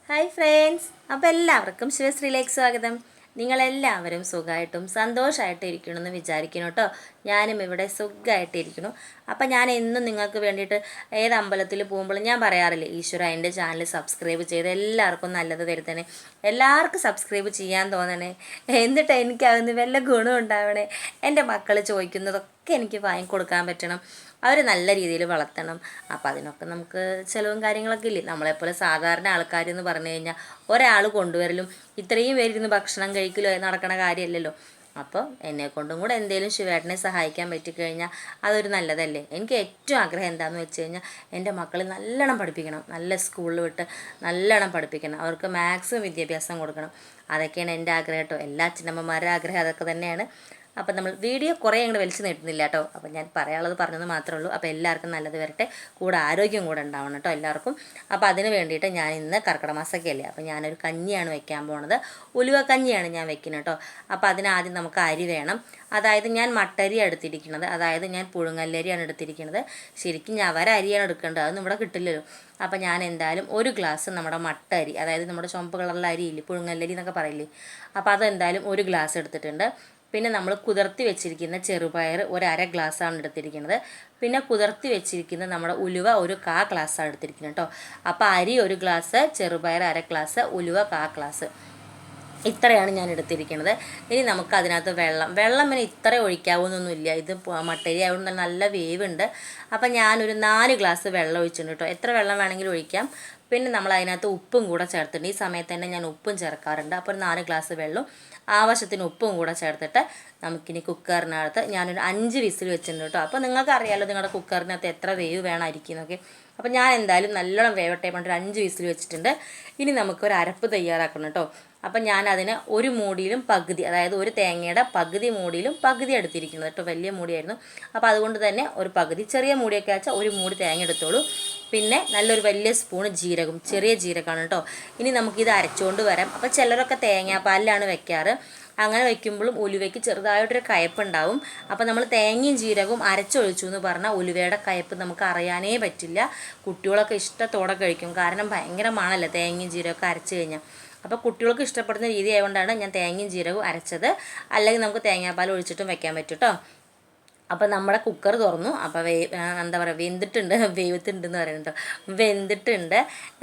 Hi friends, അപ്പോൾ എല്ലാവർക്കും ശിവശ്രീയിലേക്ക് സ്വാഗതം. നിങ്ങളെല്ലാവരും സുഖമായിട്ടും സന്തോഷമായിട്ടും ഇരിക്കണമെന്ന് വിചാരിക്കണം കേട്ടോ. ഞാനും ഇവിടെ സുഖമായിട്ടിരിക്കുന്നു. അപ്പം ഞാൻ എന്നും നിങ്ങൾക്ക് വേണ്ടിയിട്ട് ഏത് അമ്പലത്തിൽ പോകുമ്പോഴും ഞാൻ പറയാറില്ലേ, ഈശ്വര എൻ്റെ ചാനൽ സബ്സ്ക്രൈബ് ചെയ്ത് എല്ലാവർക്കും നല്ലത് വരുത്തണേ, എല്ലാവർക്കും സബ്സ്ക്രൈബ് ചെയ്യാൻ തോന്നണേ, എന്നിട്ട് എനിക്കതിന് വല്ല ഗുണം ഉണ്ടാവണേ, എൻ്റെ മക്കൾ ചോദിക്കുന്നതൊക്കെ എനിക്ക് വാങ്ങിക്കൊടുക്കാൻ പറ്റണം, അവർ നല്ല രീതിയിൽ വളർത്തണം. അപ്പോൾ അതിനൊക്കെ നമുക്ക് ചിലവും കാര്യങ്ങളൊക്കെ ഇല്ലേ. നമ്മളെപ്പോലെ സാധാരണ ആൾക്കാരെന്ന് പറഞ്ഞു കഴിഞ്ഞാൽ ഒരാൾ കൊണ്ടുവരലും ഇത്രയും പേരിരുന്ന് ഭക്ഷണം കഴിക്കലോ നടക്കണ കാര്യമല്ലല്ലോ. അപ്പോൾ എന്നെക്കൊണ്ടും കൂടെ എന്തെങ്കിലും ശിവേട്ടനെ സഹായിക്കാൻ പറ്റിക്കഴിഞ്ഞാൽ അതൊരു നല്ലതല്ലേ. എനിക്ക് ഏറ്റവും ആഗ്രഹം എന്താണെന്ന് വെച്ച് കഴിഞ്ഞാൽ എൻ്റെ മക്കളെ നല്ലോണം പഠിപ്പിക്കണം, നല്ല സ്കൂളിൽ വിട്ട് നല്ലോണം പഠിപ്പിക്കണം, അവർക്ക് മാക്സിമം വിദ്യാഭ്യാസം കൊടുക്കണം. അതൊക്കെയാണ് എൻ്റെ ആഗ്രഹം കേട്ടോ. എല്ലാ അച്ഛനമ്മമാരുടെ ആഗ്രഹം അതൊക്കെ തന്നെയാണ്. അപ്പം നമ്മൾ വീഡിയോ കുറേ അങ്ങോട്ട് വലിച്ചു നീട്ടുന്നില്ല കേട്ടോ. അപ്പം ഞാൻ പറയാനുള്ളത് പറഞ്ഞെന്ന് മാത്രമേ ഉള്ളൂ. അപ്പോൾ എല്ലാവർക്കും നല്ലത് വരട്ടെ, കൂടെ ആരോഗ്യം കൂടെ ഉണ്ടാവണം കേട്ടോ എല്ലാവർക്കും. അപ്പോൾ അതിന് വേണ്ടിയിട്ട് ഞാൻ ഇന്ന് കർക്കിടക മാസമൊക്കെ അല്ലേ, അപ്പോൾ ഞാനൊരു കഞ്ഞിയാണ് വെക്കാൻ പോണത്. ഉലുവ കഞ്ഞിയാണ് ഞാൻ വെക്കുന്നത് കേട്ടോ. അപ്പോൾ അതിനാദ്യം നമുക്ക് അരി വേണം. അതായത് ഞാൻ മട്ടരി എടുത്തിരിക്കുന്നത്, അതായത് ഞാൻ പുഴുങ്ങല്ലരിയാണ് എടുത്തിരിക്കുന്നത്. ശരിക്കും ഞവര അരിയാണ് എടുക്കേണ്ടത്, അതൊന്നും ഇവിടെ കിട്ടില്ലല്ലോ. അപ്പോൾ ഞാൻ എന്തായാലും ഒരു ഗ്ലാസ് നമ്മുടെ മട്ട അരി, അതായത് നമ്മുടെ ചുവപ്പ് കളറിലെ അരിയില്ലേ, പുഴുങ്ങല്ലരി എന്നൊക്കെ പറയില്ലേ, അപ്പോൾ അതെന്തായാലും ഒരു ഗ്ലാസ് എടുത്തിട്ടുണ്ട്. പിന്നെ നമ്മൾ കുതിർത്തി വെച്ചിരിക്കുന്ന ചെറുപയർ ഒരു അര ഗ്ലാസ്സാണ് എടുത്തിരിക്കുന്നത്. പിന്നെ കുതിർത്തി വെച്ചിരിക്കുന്ന നമ്മുടെ ഉലുവ ഒരു ഗ്ലാസ്സാണ് എടുത്തിരിക്കുന്നത് കേട്ടോ. അപ്പോൾ അരി ഒരു ഗ്ലാസ്, ചെറുപയർ അര ഗ്ലാസ്, ഉലുവ ഗ്ലാസ്, ഇത്രയാണ് ഞാൻ എടുത്തിരിക്കുന്നത്. ഇനി നമുക്ക് അതിനകത്ത് വെള്ളം പിന്നെ ഇത്ര ഒഴിക്കാവുന്നൊന്നുമില്ല, ഇത് മട്ടരി ആയതുകൊണ്ട് നല്ല വേവുണ്ട്. അപ്പം ഞാനൊരു 4 ഗ്ലാസ് വെള്ളം ഒഴിച്ചിട്ടുണ്ട് കേട്ടോ. എത്ര വെള്ളം വേണമെങ്കിലും ഒഴിക്കാം. പിന്നെ നമ്മൾ അതിനകത്ത് ഉപ്പും കൂടെ ചേർത്തിട്ടുണ്ട്. ഈ സമയത്ത് തന്നെ ഞാൻ ഉപ്പും ചേർക്കാറുണ്ട്. അപ്പോൾ ഒരു 4 ഗ്ലാസ് വെള്ളം ആവശ്യത്തിന് ഉപ്പും കൂടെ ചേർത്തിട്ട് നമുക്കിനി കുക്കറിനകത്ത് ഞാനൊരു 5 വിസിൽ വെച്ചിട്ടുണ്ട് കേട്ടോ. അപ്പോൾ നിങ്ങൾക്ക് അറിയാമല്ലോ നിങ്ങളുടെ കുക്കറിനകത്ത് എത്ര വേവ് വേണമായിരിക്കും എന്നൊക്കെ. അപ്പോൾ ഞാൻ എന്തായാലും നല്ലോണം വേവട്ടെ പറഞ്ഞിട്ട് 5 വിസിൽ വെച്ചിട്ടുണ്ട്. ഇനി നമുക്കൊരു അരപ്പ് തയ്യാറാക്കണം കേട്ടോ. അപ്പം ഞാനതിന് ഒരു മൂടിയിലും പകുതി, അതായത് ഒരു തേങ്ങയുടെ പകുതി മൂടിയിലും പകുതി എടുത്തിരിക്കുന്നത് കേട്ടോ. വലിയ മൂടിയായിരുന്നു, അപ്പോൾ അതുകൊണ്ട് തന്നെ ഒരു പകുതി, ചെറിയ മൂടിയൊക്കെ വെച്ചാൽ ഒരു മൂടി തേങ്ങ എടുത്തോളൂ. പിന്നെ നല്ലൊരു വലിയ സ്പൂണ് ജീരകം, ചെറിയ ജീരകമാണ് കേട്ടോ. ഇനി നമുക്കിത് അരച്ചുകൊണ്ട് വരാം. അപ്പോൾ ചിലരൊക്കെ തേങ്ങാപ്പാലിലാണ് വെക്കാറ്. അങ്ങനെ വയ്ക്കുമ്പോഴും ഉലുവയ്ക്ക് ചെറുതായിട്ടൊരു കയ്പ്പുണ്ടാവും. അപ്പോൾ നമ്മൾ തേങ്ങയും ജീരകവും അരച്ചൊഴിച്ചു എന്ന് പറഞ്ഞാൽ ഉലുവയുടെ കയ്പ്പ് നമുക്ക് അറിയാനേ പറ്റില്ല. കുട്ടികളൊക്കെ ഇഷ്ടത്തോടെ കഴിക്കും, കാരണം ഭയങ്കര മണമല്ലേ തേങ്ങയും ജീരകമൊക്കെ അരച്ച് കഴിഞ്ഞാൽ. അപ്പോൾ കുട്ടികൾക്ക് ഇഷ്ടപ്പെടുന്ന രീതി ആയതുകൊണ്ടാണ് ഞാൻ തേങ്ങയും ജീരകവും അരച്ചത്. അല്ലെങ്കിൽ നമുക്ക് തേങ്ങാപ്പാൽ ഒഴിച്ചിട്ടും വെക്കാൻ പറ്റും കേട്ടോ. അപ്പോൾ നമ്മുടെ കുക്കർ തുറന്നു. അപ്പോൾ എന്താ പറയുക, വേവത്തുണ്ടെന്ന് പറയുന്നുണ്ടോ, വെന്തിട്ടുണ്ട്.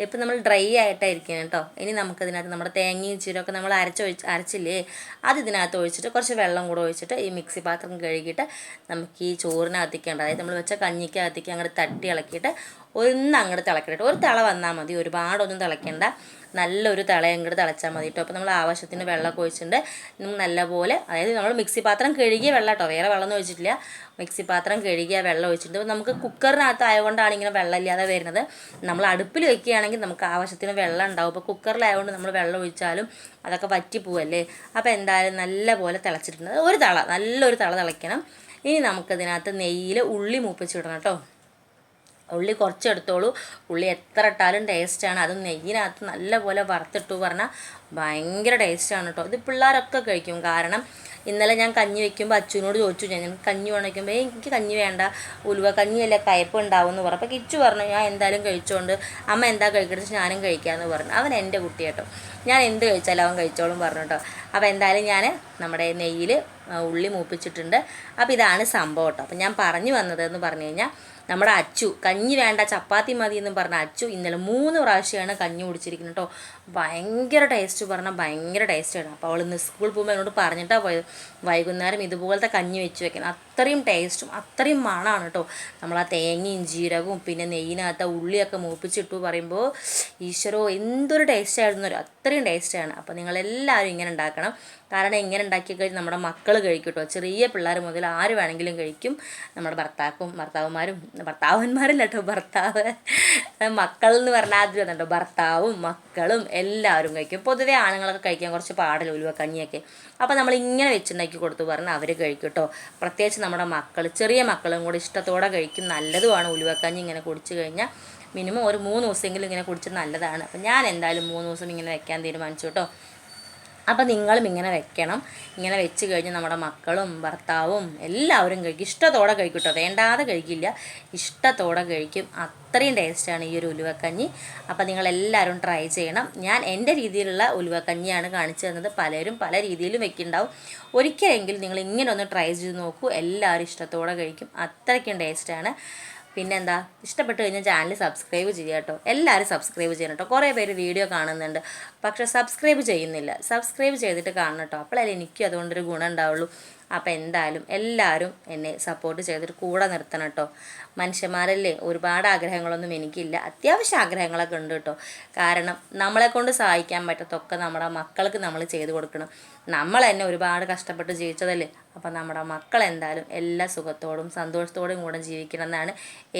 ഇപ്പം നമ്മൾ ഡ്രൈ ആയിട്ടായിരിക്കണം കേട്ടോ. ഇനി നമുക്കതിനകത്ത് നമ്മുടെ തേങ്ങയും ചീരമൊക്കെ നമ്മൾ അരച്ചില്ലേ, അത് ഇതിനകത്ത് ഒഴിച്ചിട്ട് കുറച്ച് വെള്ളം കൂടെ ഒഴിച്ചിട്ട് ഈ മിക്സി പാത്രം കഴുകിയിട്ട് നമുക്ക് ഈ ചോറിനകത്തേക്കാണ്ട്, അതായത് നമ്മൾ വെച്ച കഞ്ഞിക്കകത്തേക്ക് അങ്ങോട്ട് തട്ടി ഇളക്കിയിട്ട് അങ്ങോട്ട് തിളക്കിയിട്ട് ഒരു തിള വന്നാൽ മതി, ഒരുപാടൊന്നും തിളയ്ക്കേണ്ട. നല്ലൊരു തിള അങ്ങോട്ട് തിളച്ചാൽ മതി കേട്ടോ. അപ്പോൾ നമ്മൾ ആവശ്യത്തിന് വെള്ളമൊക്കെ ഒഴിച്ചിട്ടുണ്ട്. നല്ലപോലെ, അതായത് നമ്മൾ മിക്സി പാത്രം കഴുകിയ വെള്ളം കേട്ടോ, വേറെ വെള്ളമൊന്നും ഒഴിച്ചിട്ടില്ല. മിക്സി പാത്രം കഴുകിയ വെള്ളം ഒഴിച്ചിട്ടുണ്ട്. നമുക്ക് കുക്കറിനകത്ത് ആയതുകൊണ്ടാണ് ഇങ്ങനെ വെള്ളമില്ലാതെ വരുന്നത്. നമ്മൾ അടുപ്പിൽ വെക്കുകയാണെങ്കിൽ നമുക്ക് ആവശ്യത്തിന് വെള്ളം ഉണ്ടാവും. ഇപ്പോൾ കുക്കറിലായതുകൊണ്ട് നമ്മൾ വെള്ളം ഒഴിച്ചാലും അതൊക്കെ വറ്റിപ്പോവല്ലേ. അപ്പോൾ എന്തായാലും നല്ലപോലെ തിളച്ചിട്ടുണ്ട്. നല്ലൊരു തിള തിളയ്ക്കണം. ഇനി നമുക്കതിനകത്ത് നെയ്യിൽ ഉള്ളി മൂപ്പിച്ചിടണം കേട്ടോ. ഉള്ളി കുറച്ചെടുത്തോളൂ. ഉള്ളി എത്ര ഇട്ടാലും ടേസ്റ്റാണ്. അതും നെയ്യിനകത്ത് നല്ലപോലെ വറുത്തിട്ടു പറഞ്ഞാൽ ഭയങ്കര ടേസ്റ്റാണ് കേട്ടോ. ഇത് പിള്ളേരൊക്കെ കഴിക്കും. കാരണം ഇന്നലെ ഞാൻ കഞ്ഞി വയ്ക്കുമ്പോൾ അച്ഛനോട് ചോദിച്ചു, ഞാൻ കഞ്ഞി വയ്ക്കുമ്പോൾ എനിക്ക് കഞ്ഞി വേണ്ട, ഉലുവ കഞ്ഞിയല്ലേ കയ്പ്പ് ഉണ്ടാവും എന്ന് പറഞ്ഞു. അപ്പോൾ കിച്ചു പറഞ്ഞു ഞാൻ എന്തായാലും കഴിച്ചോണ്ട് അമ്മ എന്താ കഴിക്കട്ടെ ഞാനും കഴിക്കാമെന്ന് പറഞ്ഞു. അവൻ എൻ്റെ കുട്ടി കേട്ടോ, ഞാൻ എന്ത് കഴിച്ചാലും അവൻ കഴിച്ചോളും പറഞ്ഞു കേട്ടോ. അപ്പോൾ എന്തായാലും ഞാൻ നമ്മുടെ നെയ്യിൽ ഉള്ളി മൂപ്പിച്ചിട്ടുണ്ട്. അപ്പോൾ ഇതാണ് സംഭവം കേട്ടോ. അപ്പോൾ ഞാൻ പറഞ്ഞു വന്നതെന്ന് പറഞ്ഞു കഴിഞ്ഞാൽ, നമ്മുടെ അച്ചു കഞ്ഞി വേണ്ട ചപ്പാത്തി മതി എന്ന് പറഞ്ഞ അച്ചു ഇന്നലെ 3 പ്രാവശ്യമാണ് കഞ്ഞി കുടിച്ചിരിക്കുന്നത് കേട്ടോ. ഭയങ്കര ടേസ്റ്റ് പറഞ്ഞാൽ ഭയങ്കര ടേസ്റ്റാണ്. അപ്പോൾ അവൾ ഇന്ന് സ്കൂളിൽ പോകുമ്പോൾ എന്നോട് പറഞ്ഞിട്ടാണ് പോയത്, വൈകുന്നേരം ഇതുപോലത്തെ കഞ്ഞി വെച്ച് വെക്കണം. അത്രയും ടേസ്റ്റും അത്രയും മണമാണ് കേട്ടോ. നമ്മൾ ആ തേങ്ങയും ജീരകവും പിന്നെ നെയ്യിനകത്ത് ഉള്ളിയൊക്കെ മൂപ്പിച്ചിട്ടു പറയുമ്പോൾ ഈശ്വരോ എന്തൊരു ടേസ്റ്റായിരുന്നു, അത്രയും ടേസ്റ്റാണ്. അപ്പോൾ നിങ്ങളെല്ലാവരും ഇങ്ങനെ ഉണ്ടാക്കണം. കാരണം ഇങ്ങനെ ഉണ്ടാക്കി കഴിഞ്ഞാൽ നമ്മുടെ മക്കൾ കഴിക്കും കേട്ടോ. ചെറിയ പിള്ളേർ മുതൽ ആര് വേണമെങ്കിലും കഴിക്കും. നമ്മുടെ ഭർത്താവന്മാരല്ല കേട്ടോ, മക്കൾ എന്ന് പറഞ്ഞാൽ അത് കേട്ടോ, ഭർത്താവും മക്കളും എല്ലാവരും കഴിക്കും. പൊതുവേ ആണുങ്ങളൊക്കെ കഴിക്കാൻ കുറച്ച് പാടില്ല ഉലുവ കഞ്ഞിയൊക്കെ. അപ്പോൾ നമ്മൾ ഇങ്ങനെ വെച്ചുണ്ടാക്കി കൊടുത്തു പറഞ്ഞാൽ അവർ കഴിക്കും കേട്ടോ. പ്രത്യേകിച്ച് നമ്മുടെ മക്കൾ, ചെറിയ മക്കളും കൂടി ഇഷ്ടത്തോടെ കഴിക്കും. നല്ലതുമാണ് ഉലുവക്കഞ്ഞി ഇങ്ങനെ കുടിച്ചു കഴിഞ്ഞാൽ. മിനിമം ഒരു 3 ദിവസമെങ്കിലും ഇങ്ങനെ കുടിച്ചത് നല്ലതാണ്. അപ്പോൾ ഞാൻ എന്തായാലും 3 ദിവസം ഇങ്ങനെ വെക്കാൻ തീരുമാനിച്ചു കേട്ടോ. അപ്പോൾ നിങ്ങളും ഇങ്ങനെ വെക്കണം. ഇങ്ങനെ വെച്ച് കഴിഞ്ഞ് നമ്മുടെ മക്കളും ഭർത്താവും എല്ലാവരും കഴിക്കും. ഇഷ്ടത്തോടെ കഴിക്കും കേട്ടോ, വേണ്ടാതെ കഴിക്കില്ല, ഇഷ്ടത്തോടെ കഴിക്കും. അത്രയും ടേസ്റ്റാണ് ഈ ഒരു ഉലുവക്കഞ്ഞി. അപ്പോൾ നിങ്ങളെല്ലാവരും ട്രൈ ചെയ്യണം. ഞാൻ എൻ്റെ രീതിയിലുള്ള ഉലുവക്കഞ്ഞിയാണ് കാണിച്ചു തന്നത്. പലരും പല രീതിയിലും വെക്കുന്നുണ്ടാവും. ഒരിക്കലെങ്കിലും നിങ്ങൾ ഇങ്ങനെ ഒന്ന് ട്രൈ ചെയ്ത് നോക്കൂ. എല്ലാവരും ഇഷ്ടത്തോടെ കഴിക്കും. അത്രയ്ക്കും ടേസ്റ്റാണ്. പിന്നെന്താ, ഇഷ്ടപ്പെട്ട് കഴിഞ്ഞാൽ ചാനൽ സബ്സ്ക്രൈബ് ചെയ്യുക കേട്ടോ. എല്ലാവരും സബ്സ്ക്രൈബ് ചെയ്യണം കേട്ടോ. കുറേ പേര് വീഡിയോ കാണുന്നുണ്ട്, പക്ഷേ സബ്സ്ക്രൈബ് ചെയ്യുന്നില്ല. സബ്സ്ക്രൈബ് ചെയ്തിട്ട് കാണണം കേട്ടോ. അപ്പോഴല്ലേ എനിക്കും അതുകൊണ്ടൊരു ഗുണം ഉണ്ടാവുള്ളൂ. അപ്പോൾ എന്തായാലും എല്ലാവരും എന്നെ സപ്പോർട്ട് ചെയ്തിട്ട് കൂടെ നിർത്തണം കേട്ടോ. മനുഷ്യന്മാരല്ലേ, ഒരുപാട് ആഗ്രഹങ്ങളൊന്നും എനിക്കില്ല, അത്യാവശ്യം ആഗ്രഹങ്ങളൊക്കെ ഉണ്ട് കേട്ടോ. കാരണം നമ്മളെക്കൊണ്ട് സഹായിക്കാൻ പറ്റത്തൊക്കെ നമ്മുടെ മക്കൾക്ക് നമ്മൾ ചെയ്തു കൊടുക്കണം. നമ്മൾ തന്നെ ഒരുപാട് കഷ്ടപ്പെട്ട് ജീവിച്ചതല്ലേ. അപ്പോൾ നമ്മുടെ മക്കൾ എന്തായാലും എല്ലാ സുഖത്തോടും സന്തോഷത്തോടും കൂടെ ജീവിക്കണം എന്നാണ്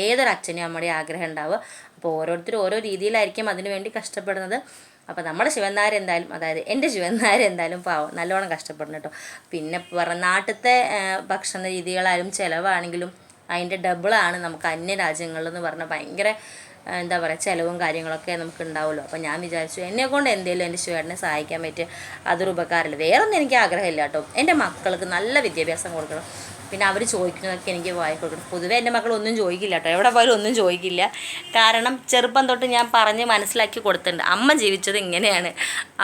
ഏതൊരു അച്ഛനും അമ്മയുടെയും ആഗ്രഹം ഉണ്ടാവുക. അപ്പോൾ ഓരോരുത്തരും ഓരോ രീതിയിലായിരിക്കും അതിനു വേണ്ടി കഷ്ടപ്പെടുന്നത്. അപ്പോൾ നമ്മുടെ ശിവനായർ എന്തായാലും, അതായത് എൻ്റെ ശിവനായർ എന്തായാലും പാവം നല്ലോണം കഷ്ടപ്പെടുന്നു കേട്ടോ. പിന്നെ നാട്ടിലത്തെ ഭക്ഷണ രീതികളായാലും ചിലവാണെങ്കിലും അതിൻ്റെ ഡബിളാണ് നമുക്ക് അന്യ രാജ്യങ്ങളിലെന്ന് പറഞ്ഞാൽ ഭയങ്കര എന്താ പറയുക ചിലവും കാര്യങ്ങളൊക്കെ നമുക്ക് ഉണ്ടാവുമല്ലോ. അപ്പോൾ ഞാൻ വിചാരിച്ചു എന്നെക്കൊണ്ട് എന്തെങ്കിലും എൻ്റെ ശിവേട്ടനെ സഹായിക്കാൻ പറ്റുക അതൊരു ഉപകാരമില്ല. വേറൊന്നും എനിക്ക് ആഗ്രഹമില്ല കേട്ടോ. എൻ്റെ മക്കൾക്ക് നല്ല വിദ്യാഭ്യാസം കൊടുക്കണം. പിന്നെ അവർ ചോദിക്കുന്നതൊക്കെ എനിക്ക് വായി കൊടുക്കണം. പൊതുവേ എൻ്റെ മക്കളൊന്നും ചോദിക്കില്ല കേട്ടോ, എവിടെ പോയാലും ഒന്നും ചോദിക്കില്ല. കാരണം ചെറുപ്പം തൊട്ട് ഞാൻ പറഞ്ഞ് മനസ്സിലാക്കി കൊടുത്തിട്ടുണ്ട് അമ്മ ജീവിച്ചത് ഇങ്ങനെയാണ്.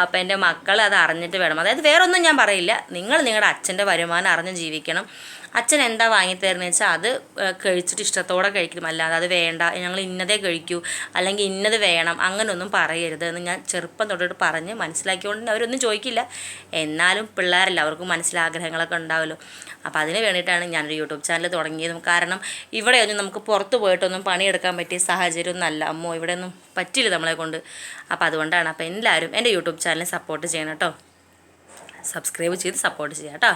അപ്പോൾ എൻ്റെ മക്കൾ അത് അറിഞ്ഞിട്ട് വേണം. അതായത് വേറൊന്നും ഞാൻ പറയില്ല, നിങ്ങൾ നിങ്ങളുടെ അച്ഛൻ്റെ വരുമാനം അറിഞ്ഞ് ജീവിക്കണം. അച്ഛൻ എന്താ വാങ്ങിത്തരുന്നത് വെച്ചാൽ അത് കഴിച്ചിട്ട് ഇഷ്ടത്തോടെ കഴിക്കണം. അല്ലാതെ അത് വേണ്ട, ഞങ്ങൾ ഇന്നതേ കഴിക്കൂ, അല്ലെങ്കിൽ ഇന്നത് വേണം, അങ്ങനെയൊന്നും പറയരുത് എന്ന് ഞാൻ ചെറുപ്പം തൊട്ടിട്ട് പറഞ്ഞ് മനസ്സിലാക്കിക്കൊണ്ട് അവരൊന്നും ചോദിക്കില്ല. എന്നാലും പിള്ളേരല്ല, അവർക്ക് മനസ്സിലാഗ്രഹങ്ങളൊക്കെ ഉണ്ടാവുമല്ലോ. അപ്പോൾ അതിന് വേണ്ടിയിട്ടാണ് ഞാനൊരു യൂട്യൂബ് ചാനൽ തുടങ്ങിയതും. കാരണം ഇവിടെയൊന്നും നമുക്ക് പുറത്ത് പോയിട്ടൊന്നും പണിയെടുക്കാൻ പറ്റിയ സാഹചര്യമൊന്നും അല്ല. അമ്മോ ഇവിടെയൊന്നും പറ്റില്ല നമ്മളെ കൊണ്ട്. അപ്പോൾ അതുകൊണ്ടാണ്. അപ്പോൾ എല്ലാവരും എൻ്റെ യൂട്യൂബ് ചാനലിനെ സപ്പോർട്ട് ചെയ്യണം കേട്ടോ. സബ്സ്ക്രൈബ് ചെയ്ത് സപ്പോർട്ട് ചെയ്യാം കേട്ടോ.